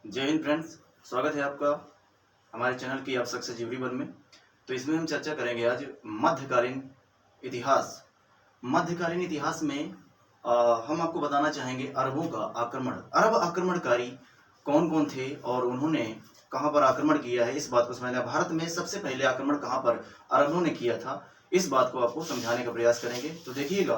जय हिंद फ्रेंड्स, स्वागत है आपका हमारे चैनल की आप सक्सेस जीवनी में। तो इसमें हम चर्चा करेंगे आज मध्यकालीन इतिहास। मध्यकालीन इतिहास में हम आपको बताना चाहेंगे अरबों का आक्रमण। अरब आक्रमणकारी कौन कौन थे और उन्होंने कहाँ पर आक्रमण किया है, इस बात को समझना। भारत में सबसे पहले आक्रमण कहाँ पर अरबों ने किया था, इस बात को आपको समझाने का प्रयास करेंगे। तो देखिएगा,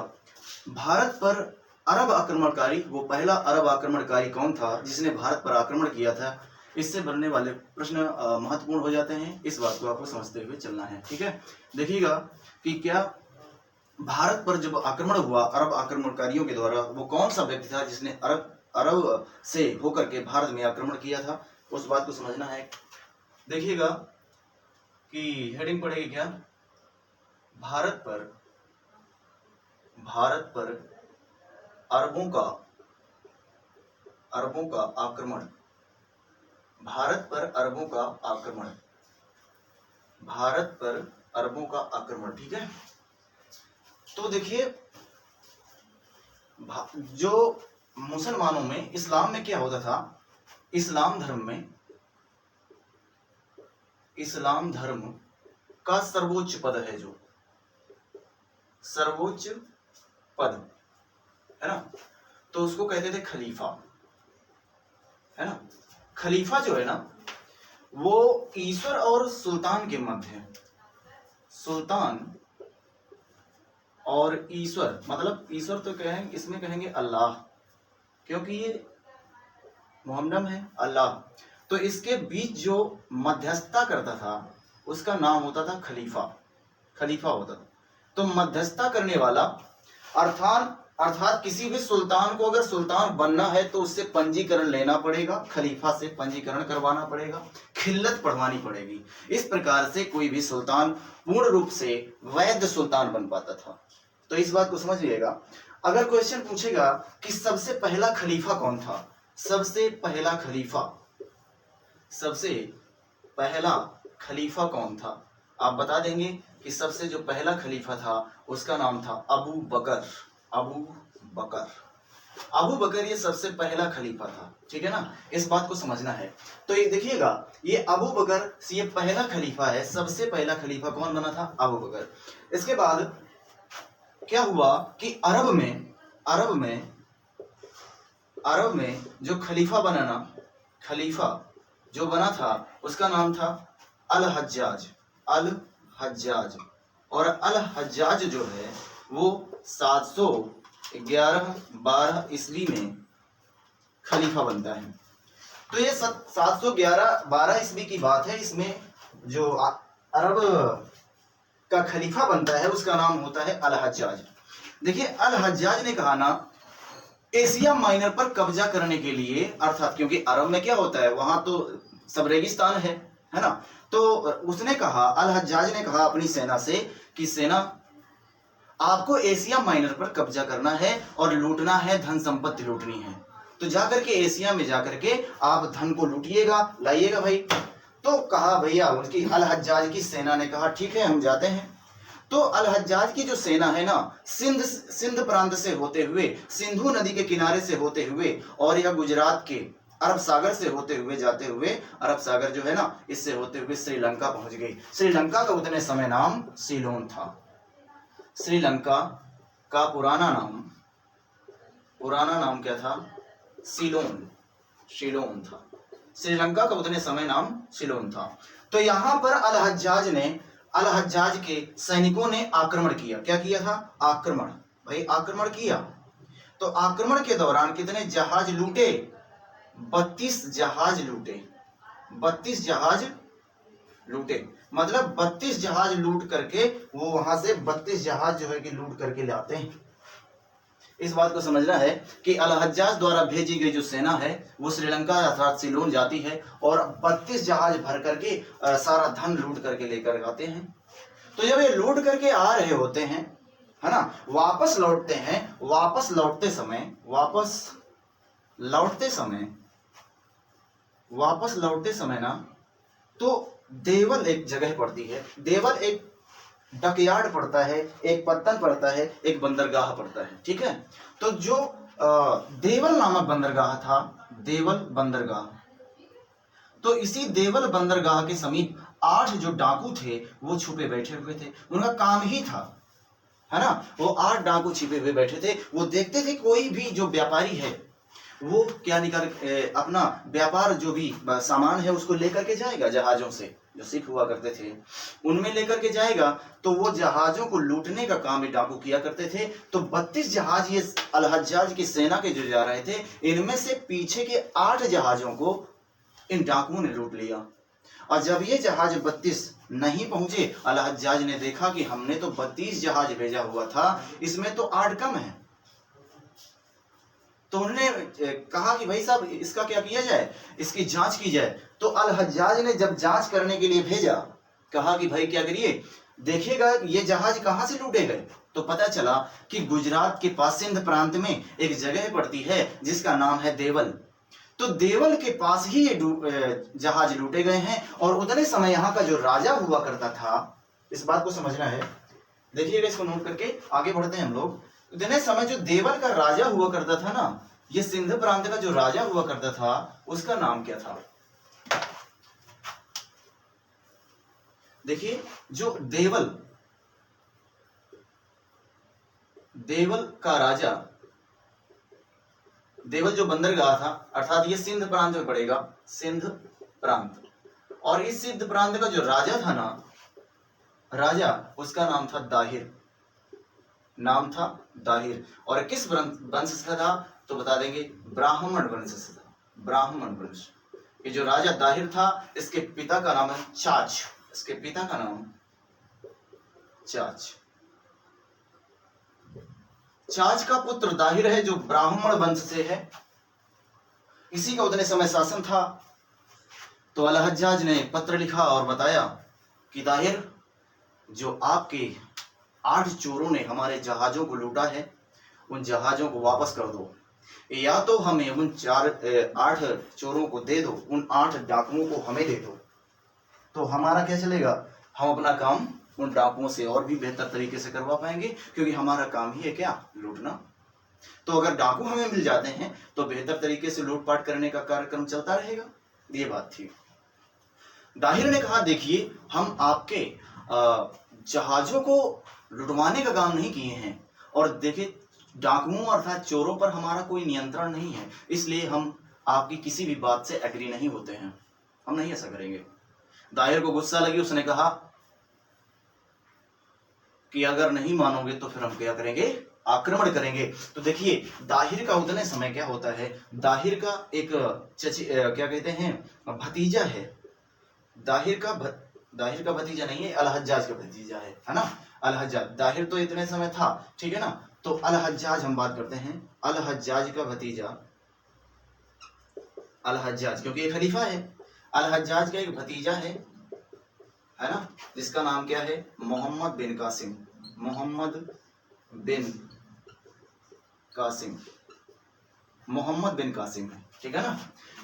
भारत पर अरब आक्रमणकारी, वो पहला अरब आक्रमणकारी कौन था जिसने भारत पर आक्रमण किया था, इससे बनने वाले प्रश्न महत्वपूर्ण हो जाते हैं। इस बात को आपको समझते हुए चलना है, ठीक है। देखिएगा कि क्या भारत पर जब आक्रमण हुआ अरब आक्रमणकारियों के द्वारा, वो कौन सा व्यक्ति था जिसने अरब से होकर के भारत में आक्रमण किया था, उस बात को समझना है। देखिएगा कि हेडिंग पड़ेगी क्या, भारत पर अरबों का आक्रमण। भारत पर अरबों का आक्रमण। भारत पर अरबों का आक्रमण, ठीक है। तो देखिए, जो मुसलमानों में, इस्लाम में क्या होता था, इस्लाम धर्म का सर्वोच्च पद है, जो सर्वोच्च पद है ना, तो उसको कहते थे खलीफा, है ना। खलीफा जो है ना, वो ईश्वर और सुल्तान के मध्य है। सुल्तान और ईश्वर, मतलब ईश्वर तो कहेंगे, इसमें कहेंगे अल्लाह, क्योंकि ये मुहम्मद है अल्लाह। तो इसके बीच जो मध्यस्थता करता था उसका नाम होता था खलीफा। खलीफा होता था। तो मध्यस्थता करने वाला, अर्थात किसी भी सुल्तान को अगर सुल्तान बनना है तो उससे पंजीकरण लेना पड़ेगा, खलीफा से पंजीकरण करवाना पड़ेगा, खिल्लत पढ़वानी पड़ेगी। इस प्रकार से कोई भी सुल्तान पूर्ण रूप से वैध सुल्तान बन पाता था। तो इस बात को समझ लीजिएगा। अगर क्वेश्चन पूछेगा कि सबसे पहला खलीफा कौन था, सबसे पहला खलीफा कौन था, आप बता देंगे कि सबसे जो पहला खलीफा था उसका नाम था अबू बकर। अबू बकर ये सबसे पहला खलीफा था, ठीक है ना। इस बात को समझना है। तो ये देखिएगा, ये अबू बकर ये पहला खलीफा है। सबसे पहला खलीफा कौन बना था, अबू बकर। इसके बाद क्या हुआ कि अरब में जो खलीफा बना ना, खलीफा जो बना था उसका नाम था अल हज्जाज। और अल हज्जाज जो है वो 711-12 ईस्वी में खलीफा बनता है। तो ये 711-12 ईस्वी की बात है। इसमें जो अरब का खलीफा बनता है उसका नाम होता है अल हज्जाज। देखिए, अल हज्जाज ने कहा ना, एशिया माइनर पर कब्जा करने के लिए, अर्थात क्योंकि अरब में क्या होता है, वहां तो सब रेगिस्तान है ना। तो उसने कहा, अल हज्जाज ने कहा अपनी सेना से कि सेना, आपको एशिया माइनर पर कब्जा करना है और लूटना है, धन संपत्ति लूटनी है। तो जाकर के एशिया में जाकर के आप धन को लूटिएगा, लाइएगा भाई। तो कहा भैया, उनकी अल हज्जाज की सेना ने कहा ठीक है हम जाते हैं। तो अल हज्जाज की जो सेना है ना, सिंध प्रांत से होते हुए, सिंधु नदी के किनारे से होते हुए, और यह गुजरात के अरब सागर से होते हुए, जाते हुए, अरब सागर जो है ना, इससे होते हुए श्रीलंका पहुंच गई। श्रीलंका का उतने समय नाम सीलोन था। श्रीलंका का पुराना नाम क्या था, सीलोन था। श्रीलंका का उतने समय नाम सीलोन था। तो यहां पर अल हज्जाज के सैनिकों ने आक्रमण किया। क्या किया था, आक्रमण, भाई आक्रमण किया। तो आक्रमण के दौरान कितने जहाज लूटे, 32 जहाज लूटे। मतलब 32 जहाज लूट करके वो वहां से 32 जहाज जो है कि लूट करके लाते हैं। इस बात को समझना है कि अल हज्जाज द्वारा भेजी गई जो सेना है वो श्रीलंका अर्थात सीलोन जाती है और 32 जहाज भर करके सारा धन लूट करके लेकर आते हैं। तो जब ये लूट करके आ रहे होते हैं, है ना, वापस लौटते हैं, वापस लौटते समय ना, तो देवल एक जगह पड़ती है, देवल एक डकयार्ड पड़ता है, एक पत्तन पड़ता है, एक बंदरगाह पड़ता है, ठीक है। तो जो देवल नामक बंदरगाह था, देवल बंदरगाह, तो इसी देवल बंदरगाह के समीप 8 जो डाकू थे वो छुपे बैठे हुए थे। उनका काम ही था, है ना, वो 8 डाकू छिपे हुए बैठे थे। वो देखते थे कोई भी जो व्यापारी है वो क्या निकल अपना व्यापार जो भी सामान है उसको लेकर के जाएगा, जहाजों से जो शिप हुआ करते थे उनमें लेकर के जाएगा। तो वो जहाजों को लूटने का काम ये डाकू किया करते थे। तो 32 जहाज ये अल हज्जाज की सेना के जो जा रहे थे, इनमें से पीछे के 8 जहाजों को इन डाकुओं ने लूट लिया। और जब ये जहाज 32 नहीं पहुंचे, अल हज्जाज ने देखा कि हमने तो 32 जहाज भेजा हुआ था, इसमें तो 8 कम है। तो उन्होंने कहा कि भाई साहब इसका क्या किया जाए, इसकी जांच की जाए। तो अल हज्जाज ने जब जांच करने के लिए भेजा, कहा कि भाई क्या करिए, देखिएगा ये जहाज कहां से लूटे गए। तो पता चला कि गुजरात के पास सिंध प्रांत में एक जगह पड़ती है जिसका नाम है देवल। तो देवल के पास ही ये जहाज लूटे गए हैं। और उतने समय यहाँ का जो राजा हुआ करता था, इस बात को समझना है, देखिएगा इसको नोट करके आगे बढ़ते हैं हम लोग। उतने समय जो देवल का राजा हुआ करता था ना, ये सिंध प्रांत का जो राजा हुआ करता था उसका नाम क्या था। देखिए जो देवल का राजा, देवल जो बंदरगाह था, अर्थात ये सिंध प्रांत में पड़ेगा, सिंध प्रांत। और इस सिंध प्रांत का जो राजा था ना, राजा उसका नाम था दाहिर, नाम था दाहिर। और किस वंश से था तो बता देंगे, ब्राह्मण वंश से था, ब्राह्मण वंश। ये जो राजा दाहिर था, इसके पिता का नाम है चाच, इसके पिता का नाम चाच। चाच का पुत्र दाहिर है जो ब्राह्मण वंश से है, इसी का उतने समय शासन था। तो अल हज्जाज ने पत्र लिखा और बताया कि दाहिर, जो आपके 8 चोरों ने हमारे जहाजों को लूटा है, उन जहाजों को वापस कर दो, या तो हमें उन 8 चोरों को दे दो, उन 8 डाकुओं को हमें दे दो, तो हमारा क्या चलेगा, हम अपना काम उन डाकुओं से और भी बेहतर तरीके से करवा पाएंगे, क्योंकि हमारा काम ही है क्या, लूटना। तो अगर डाकू हमें मिल जाते हैं तो बेहतर तरीके से लूटपाट करने का कार्यक्रम चलता रहेगा। ये बात थी। दाहिर ने कहा, देखिए हम आपके जहाजों को लुटवाने का काम नहीं किए हैं, और देखिए डाकुओं अर्थात चोरों पर हमारा कोई नियंत्रण नहीं है, इसलिए हम आपकी किसी भी बात से एग्री नहीं होते हैं, हम नहीं ऐसा करेंगे। दाहिर को गुस्सा लगी, उसने कहा कि अगर नहीं मानोगे तो फिर हम क्या करेंगे, आक्रमण करेंगे। तो देखिए दाहिर का उतने समय क्या होता है, दाहिर का एक क्या कहते हैं, भतीजा है। दाहिर का भतीजा नहीं है, अल हज्जाज का भतीजा है ना, अल हज्जाज। दाहिर तो इतने समय था, ठीक है ना। तो अल हज्जाज हम बात करते हैं, अल हज्जाज का भतीजा, अल हज्जाज, क्योंकि ये खलीफा है। अल हज्जाज का एक भतीजा है ना, जिसका नाम क्या है, मोहम्मद बिन कासिम, मोहम्मद बिन कासिम, मोहम्मद बिन कासिम है, ठीक है ना।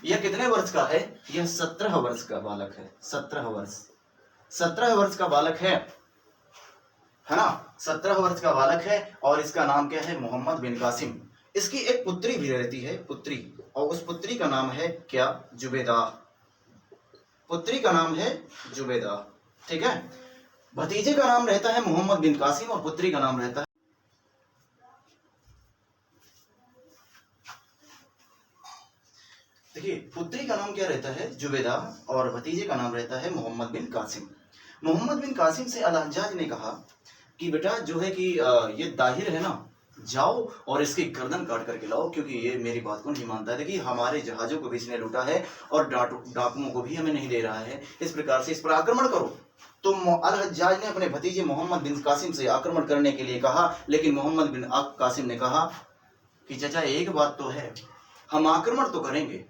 यह कितने वर्ष का है, यह 17 वर्ष का बालक है, 17 वर्ष का बालक है ना, 17 वर्ष का बालक है। और इसका नाम क्या है, मोहम्मद बिन कासिम। इसकी एक पुत्री भी रहती है, पुत्री, और उस पुत्री का नाम है क्या, जुबेदा, पुत्री का नाम है जुबेदा, ठीक है। भतीजे का नाम रहता है मोहम्मद बिन कासिम और पुत्री का नाम रहता है, देखिए पुत्री का नाम क्या रहता है, जुबेदा, और भतीजे का नाम रहता है मोहम्मद बिन कासिम। मोहम्मद बिन कासिम से अल हज्जाज ने कहा कि बेटा जो है कि ये दाहिर है ना, जाओ और इसकी गर्दन काट करके लाओ, क्योंकि ये मेरी बात को नहीं मानता है। देखिए हमारे जहाजों को भी इसने लूटा है और डाकुओं को भी हमें नहीं दे रहा है, इस प्रकार से इस पर आक्रमण करो। तो अल हज्जाज ने अपने भतीजे मोहम्मद बिन कासिम से आक्रमण करने के लिए कहा, लेकिन मोहम्मद बिन कासिम ने कहा कि चाचा एक बात तो है, हम आक्रमण तो करेंगे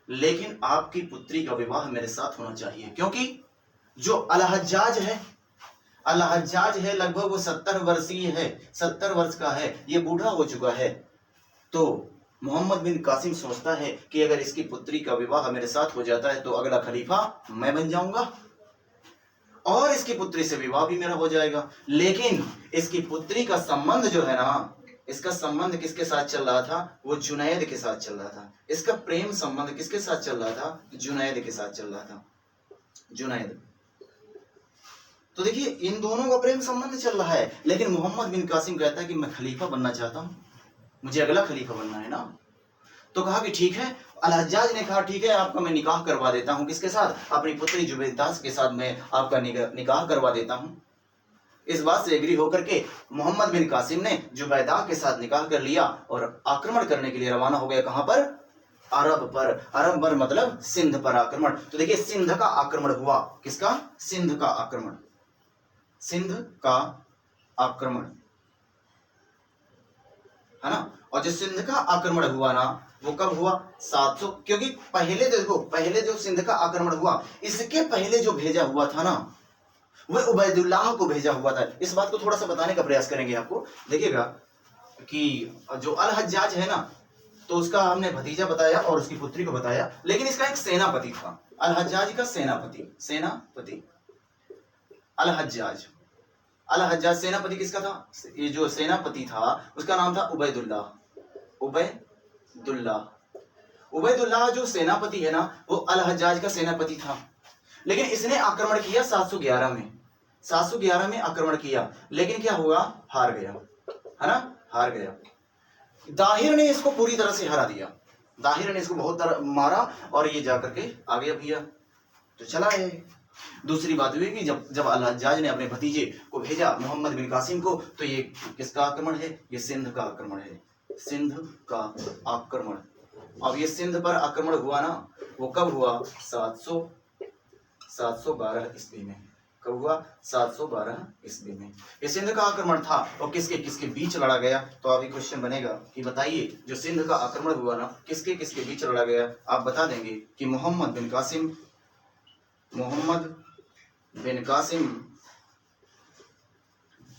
लेकिन आपकी पुत्री का विवाह मेरे साथ होना चाहिए, क्योंकि जो अल हज्जाज है लगभग वो 70 वर्षीय है, 70 वर्ष का है, ये बूढ़ा हो चुका है। तो मोहम्मद बिन कासिम सोचता है कि अगर इसकी पुत्री का विवाह मेरे साथ हो जाता है तो अगला खलीफा मैं बन जाऊंगा और इसकी पुत्री से विवाह भी मेरा हो जाएगा। लेकिन इसकी पुत्री का संबंध जो है ना, इसका संबंध किसके साथ चल रहा था? वो जुनैद के साथ चल रहा था। इसका प्रेम संबंध किसके साथ चल रहा था? जुनैद के साथ चल रहा था, जुनैद। तो देखिए इन दोनों का प्रेम संबंध चल रहा है, लेकिन मोहम्मद बिन कासिम कहता है कि मैं खलीफा बनना चाहता हूँ, मुझे अगला खलीफा बनना है ना। तो कहा कि ठीक है। अल-हज्जाज ने कहा ठीक है, आपका मैं निकाह करवा देता हूँ। किसके साथ? अपनी पुत्री जुबैदा के साथ मैं आपका निकाह करवा देता हूँ। इस बात से एग्री होकर के मोहम्मद बिन कासिम ने जुबैदा के साथ निकाह कर लिया और आक्रमण करने के लिए रवाना हो गया। कहां पर? अरब पर। अरब पर मतलब सिंध पर आक्रमण। तो देखिए सिंध का आक्रमण हुआ। किसका? सिंध का आक्रमण, सिंध का आक्रमण, है ना। और जो सिंध का आक्रमण हुआ ना, वो कब हुआ? 700। क्योंकि पहले देखो, पहले जो सिंध का आक्रमण हुआ, इसके पहले जो भेजा हुआ था ना, वह उबैदुल्लाह को भेजा हुआ था। इस बात को थोड़ा सा बताने का प्रयास करेंगे आपको। देखिएगा कि जो अल-हज्जाज है ना, तो उसका हमने भतीजा बताया और उसकी पुत्री को बताया, लेकिन इसका एक सेनापति था। अल-हज्जाज का सेनापति अल-हज्जाज। अल-हज्जाज सेनापति किसका था? ये जो सेनापति था उसका नाम था उबैदुल्लाह। उबैदुल्लाह जो सेनापति है ना, वो अल-हज्जाज का सेनापति था। लेकिन इसने आक्रमण किया 711 में। 711 में आक्रमण किया, लेकिन क्या हुआ? हार गया, है ना, हार गया। दाहिर ने इसको पूरी तरह से हरा दिया। दाहिर ने इसको बहुत तरह मारा और ये जाकर के आ गया भैया, तो चला है। दूसरी बात हुई कि जब अल-हज्जाज ने अपने भतीजे को भेजा मोहम्मद बिन कासिम को, तो ये किसका आक्रमण है? ये सिंध का आक्रमण है, सिंध का आक्रमण। अब ये सिंध पर आक्रमण हुआ ना, वो कब हुआ? 712 ईस्वी में। कब हुआ? 712 ईस्वी में ये सिंध का आक्रमण था। और किसके किसके बीच लड़ा गया? तो अभी क्वेश्चन बनेगा कि बताइए जो सिंध का आक्रमण हुआ ना, किसके किसके बीच लड़ा गया? आप बता देंगे कि मोहम्मद बिन कासिम,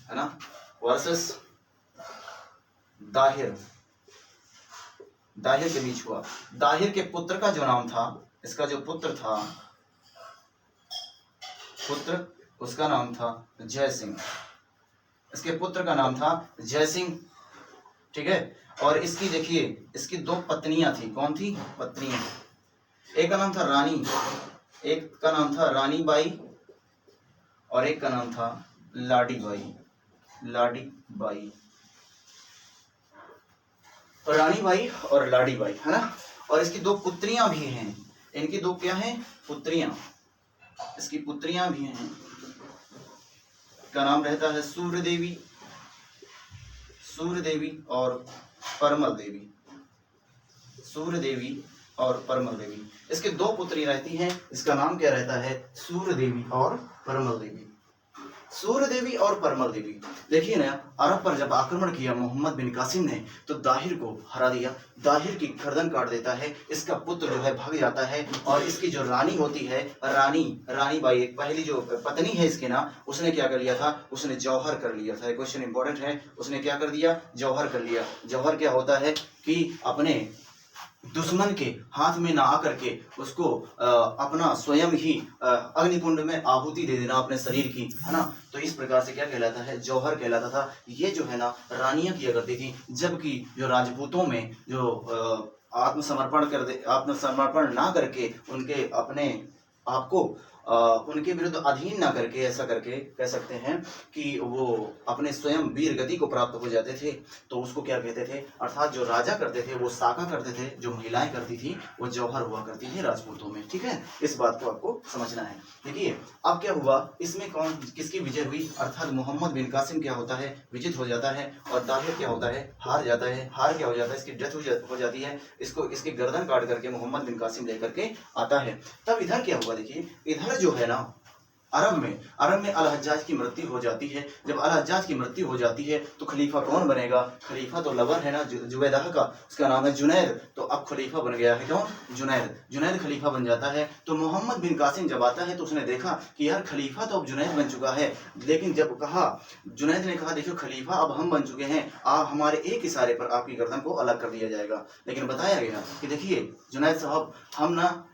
है ना, वर्सेस दाहिर के बीच हुआ। दाहिर के पुत्र का जो नाम था, इसका जो पुत्र था, उसका नाम था जय सिंह। इसके पुत्र का नाम था जय सिंह, ठीक है। और इसकी देखिए, इसकी 2 पत्नियां थी। कौन थी? पत्नियां। एक का नाम था रानी, एक का नाम था रानी बाई और एक का नाम था लाडी बाई। रानी बाई और लाडी बाई, है ना। और इसकी 2 पुत्रियां भी हैं। इनकी 2 क्या हैं? पुत्रियां। इसकी पुत्रियां भी हैं। का नाम रहता है सूर्य देवी और परमल देवी। इसके 2 पुत्री रहती हैं। इसका नाम क्या रहता है? सूर्य देवी और परमल देवी। देखिए ना, अरब पर जब आक्रमण किया मोहम्मद बिन कासिम ने, तो दाहिर को हरा दिया। दाहिर की गर्दन काट देता है। इसका पुत्र जो है भाग जाता है और इसकी जो रानी होती है, रानी बाई, एक पहली जो पत्नी है इसके ना, उसने क्या कर लिया था? उसने जौहर कर लिया था। क्वेश्चन इंपॉर्टेंट है। उसने क्या कर दिया? जौहर कर लिया। जौहर क्या होता है कि अपने दुश्मन के हाथ में ना आकर के उसको अपना स्वयं ही अग्निकुंड में आहुति दे देना अपने शरीर की, है ना। तो इस प्रकार से क्या कहलाता है? जौहर कहलाता था। ये जो है ना, रानियां किया करती थी, जबकि जो राजपूतों में जो आत्मसमर्पण ना करके उनके अपने आपको उनके विरुद्ध अधीन ना करके, ऐसा करके कह सकते हैं कि वो अपने स्वयं वीर गति को प्राप्त हो जाते थे, तो उसको क्या कहते थे? अर्थात जो राजा करते थे वो साका करते थे, जो महिलाएं करती थी वो जौहर हुआ करती थी राजपूतों में, ठीक है। इस बात को आपको समझना है। देखिए अब क्या हुआ, इसमें कौन किसकी विजय हुई? अर्थात मोहम्मद बिन कासिम क्या होता है? विजित हो जाता है। और दाहिर क्या होता है? हार जाता है। हार क्या हो जाता है? इसकी डेथ हो जाती है। इसकी गर्दन काट करके मोहम्मद बिन कासिम लेकर के आता है। तब इधर क्या हुआ? देखिए इधर जो है ना, अरब में अल-हज्जाज की मृत्यु हो जाती है। जब अल-हज्जाज की मृत्यु हो जाती है तो खलीफा कौन बनेगा? खलीफा तो लवर है ना जुबैदा का, उसका नाम है जुनैद। तो अब खलीफा बन गया है कौन? जुनैद खलीफा बन जाता है। तो मोहम्मद बिन कासिम जब आता है तो उसने देखा कि यार खलीफा तो अब जुनैद बन चुका है। लेकिन जब जुनैद ने कहा देखो खलीफा अब हम बन चुके हैं, आप हमारे एक इशारे पर आपकी गर्दन को अलग कर दिया जाएगा। लेकिन बताया गया कि देखिए जुनैद साहब, हम ना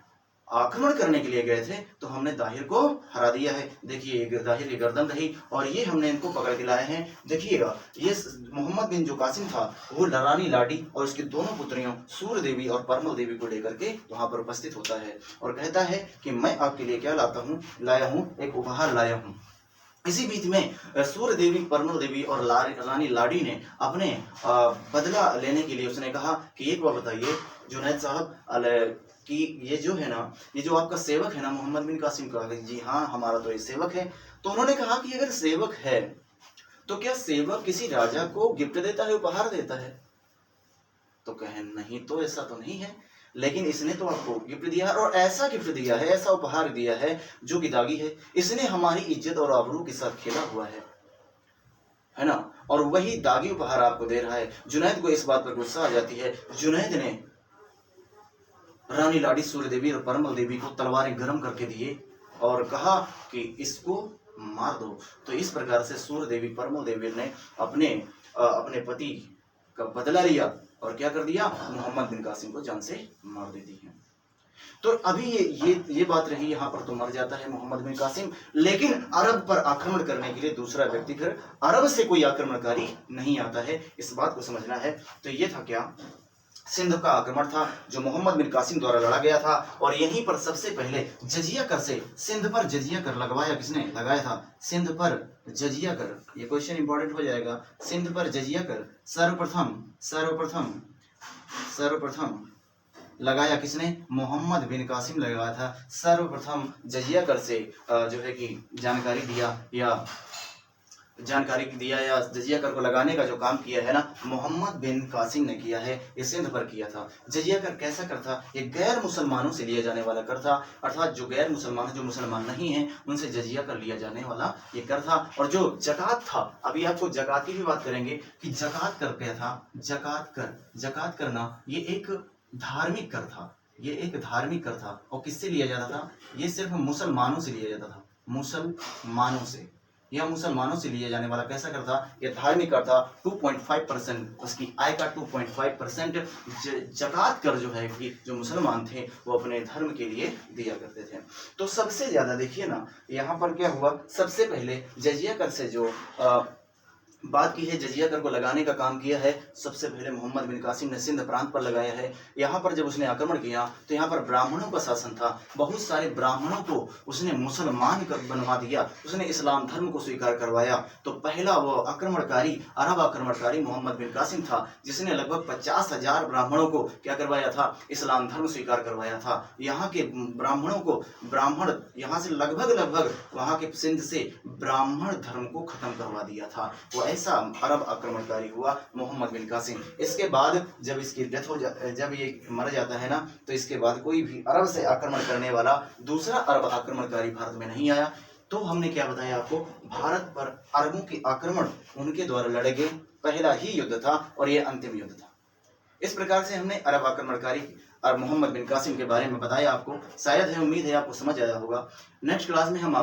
आक्रमण करने के लिए गए थे तो हमने दाहिर को हरा दिया है। देखिए दाहिर की गर्दन रही और ये हमने इनको पकड़ के लाए हैं। देखिएगा ये मोहम्मद बिन जो कासिम था वो रानी लाडी और उसकी दोनों पुत्रियों सूर्य देवी और परमल देवी को लेकर के वहां पर उपस्थित होता है और कहता है कि मैं आपके लिए क्या लाया हूँ, एक उपहार लाया हूँ। इसी बीच में सूर्य देवी, परमल देवी और रानी लाडी ने अपने बदला लेने के लिए उसने कहा कि एक बार बताइए जुनैद साहब कि ये जो है ना, ये जो आपका सेवक है ना मोहम्मद बिन कासिम का, जी हाँ हमारा तो ये सेवक है। तो उन्होंने कहा कि अगर सेवक है तो क्या सेवक किसी राजा को गिफ्ट देता है, उपहार देता है? तो कहे नहीं, तो ऐसा तो नहीं है, लेकिन इसने तो आपको गिफ्ट दिया है और ऐसा गिफ्ट दिया है, ऐसा उपहार दिया है जो कि दागी है। इसने हमारी इज्जत और आबरू के साथ खेला हुआ है ना, और वही दागी उपहार आपको दे रहा है। जुनैद को इस बात पर गुस्सा आ जाती है। जुनैद ने रानी लाडी, सूर्य देवी और परमल देवी को तलवारें गर्म करके दिए और कहा कि इसको मार दो। तो इस प्रकार से सूर्य देवी, परमल देवी ने अपने पति का बदला लिया और क्या कर दिया, मोहम्मद बिन कासिम को जान से मार देती है। तो अभी ये बात रही, यहाँ पर तो मर जाता है मोहम्मद बिन कासिम, लेकिन अरब पर आक्रमण करने के लिए दूसरा व्यक्ति फिर अरब से कोई आक्रमणकारी नहीं आता है, इस बात को समझना है। तो ये था क्या, सिंध का आक्रमण था जो मोहम्मद बिन कासिम द्वारा लड़ा गया था। और यहीं पर सबसे पहले जजिया कर से सिंध पर जजिया कर लगवाया, किसने लगाया था, सिंध पर जजिया कर। ये क्वेश्चन इंपॉर्टेंट हो जाएगा। सिंध पर जजिया कर सर्वप्रथम लगाया किसने, मोहम्मद बिन कासिम लगाया था। सर्वप्रथम जजिया कर से जो है कि जानकारी दिया या जजिया कर को लगाने का जो काम किया है ना, मोहम्मद बिन कासिम ने किया है, ये सिंध पर किया था। जजिया कर कैसा कर था, ये गैर मुसलमानों से लिया जाने वाला कर था, अर्थात जो गैर मुसलमान, जो मुसलमान नहीं है उनसे जजिया कर लिया जाने वाला ये कर था। और जो जकात था, अभी आपको जकात की भी बात करेंगे कि जकात कर क्या था, जकात करना ये एक धार्मिक कर था, ये एक धार्मिक कर था। और किससे लिया जाता था, ये सिर्फ मुसलमानों से लिया जाता था, मुसलमानों से लिया जाने वाला कैसा कर था, ये धार्मिक कर था। 2.5% उसकी आय का 2.5% जकात कर जो है कि जो मुसलमान थे वो अपने धर्म के लिए दिया करते थे। तो सबसे ज्यादा देखिए ना, यहाँ पर क्या हुआ, सबसे पहले जजिया कर से जो बात की है, जजिया कर को लगाने का काम किया है, सबसे पहले मोहम्मद बिन कासिम ने सिंध प्रांत पर लगाया है। यहाँ पर जब उसने आक्रमण किया तो यहाँ पर ब्राह्मणों का शासन था, बहुत सारे ब्राह्मणों को उसने मुसलमान कर बनवा दिया, उसने इस्लाम धर्म को स्वीकार करवाया। तो पहला वो आक्रमणकारी, अरब आक्रमणकारी मोहम्मद बिन कासिम था, जिसने लगभग 50,000 ब्राह्मणों को क्या करवाया था, इस्लाम धर्म स्वीकार करवाया था। यहाँ के ब्राह्मणों को, ब्राह्मण यहाँ से लगभग वहाँ के सिंध से ब्राह्मण धर्म को खत्म करवा दिया था। वो ऐसा अरब आक्रमणकारी हुआ मोहम्मद बिन कासिम। इसके बाद जब इसकी डेथ हो जब ये मर जाता है ना, तो इसके बाद कोई भी अरब से आक्रमण करने वाला दूसरा अरब आक्रमणकारी भारत में नहीं आया। तो हमने क्या बताया आपको, भारत पर अरबों के आक्रमण उनके द्वारा लड़े गए पहला ही युद्ध था और यह अंतिम युद्ध था। इस प्रकार से हमने अरब आक्रमणकारी और मोहम्मद बिन कासिम के बारे में बताया आपको। शायद है, उम्मीद है आपको समझ आया होगा। नेक्स्ट क्लास में हम